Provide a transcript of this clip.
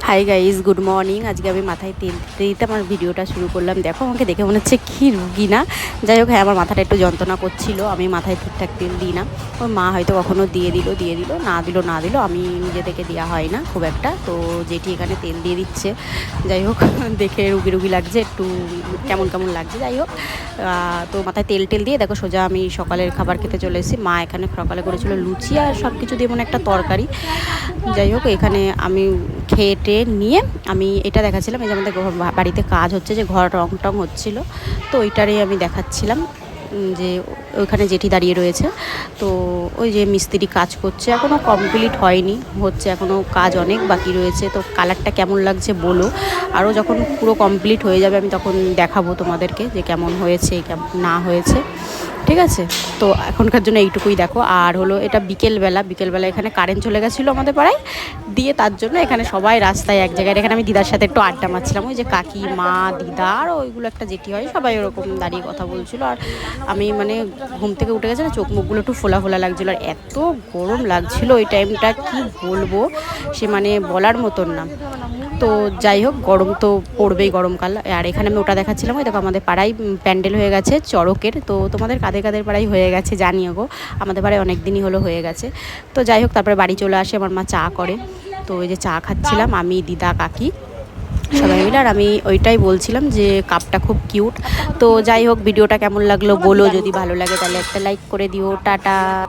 Hi guys, good morning. আজকে আমি মাথায় তেল দিতে আমার ভিডিওটা শুরু করলাম। দেখো আমাকে দেখে মনে হচ্ছে কি রুগী না। যাই হোক, হ্যাঁ আমার মাথাটা একটু যন্ত্রণা করছিল, আমি মাথায় ঠিকঠাক তেল দিই না। ওর মা হয়তো কখনো দিয়ে দিল না দিল, আমি নিজে থেকে দেওয়া হয় না খুব একটা। তো যেটি এখানে তেল দিয়ে দিচ্ছে, যাই হোক দেখে রুগী লাগছে, একটু কেমন কেমন লাগছে। যাই হোক, তো মাথায় তেল দিয়ে দেখো সোজা আমি সকালের খাবার খেতে চলে এসেছি। মা এখানে সকালে করেছিল লুচি আর সব কিছু দিয়ে মানে একটা তরকারি। যাই হোক, এখানে আমি খেয়ে নিয়ে আমি এটা দেখাচ্ছিলাম, এই যে আমাদের বাড়িতে কাজ হচ্ছে, যে ঘর রং টং হচ্ছিলো, তো ওইটারই আমি দেখাচ্ছিলাম যে ওইখানে জেঠি দাঁড়িয়ে রয়েছে। তো ওই যে মিস্ত্রি কাজ করছে, এখনও কমপ্লিট হয়নি, হচ্ছে এখনও কাজ অনেক বাকি রয়েছে। তো কালারটা কেমন লাগছে বলো, আরও যখন পুরো কমপ্লিট হয়ে যাবে আমি তখন দেখাবো তোমাদেরকে যে কেমন হয়েছে কেমন না হয়েছে, ঠিক আছে। তো এখনকার জন্য এইটুকুই দেখো। আর হলো এটা বিকেলবেলা এখানে কারেন্ট চলে গেছিলো আমাদের পাড়ায়, দিয়ে তার জন্য এখানে সবাই রাস্তায় এক জায়গায়, এখানে আমি দিদার সাথে একটু আড্ডা মারছিলাম, ওই যে কাকি মা দিদা আর ওইগুলো একটা জেঠি হয়, সবাই ওরকম দাঁড়িয়ে কথা বলছিলো। আর আমি মানে ঘুম থেকে উঠে গেছে না, চোখ মুখগুলো একটু ফোলা লাগছিলো, আর এত গরম লাগছিলো ওই টাইমটা, কি বলবো সে মানে বলার মতন না। তো যাই হোক, গরম তো পড়বেই গরমকাল। আর এখানে আমি ওটা দেখাচ্ছিলাম, ওই দেখো আমাদের পাড়ায় প্যান্ডেল হয়ে গেছে চড়কের। তো তোমাদের কাদের পাড়ায় হয়ে গেছে জানিও গো, আমাদের পাড়ায় অনেক দিনই হলো হয়ে গেছে। তো যাই হোক, তারপরে বাড়ি চলে আসে, আমার মা চা করে। তো ওই যে চা খাচ্ছিলাম আমি, দিদা, কাকি সবাই মিলে। আর আমি ওইটাই বলছিলাম যে কাপটা খুব কিউট। তো যাই হোক, ভিডিওটা কেমন লাগলো বলো, যদি ভালো লাগে তাহলে একটা লাইক করে দিও। টাটা।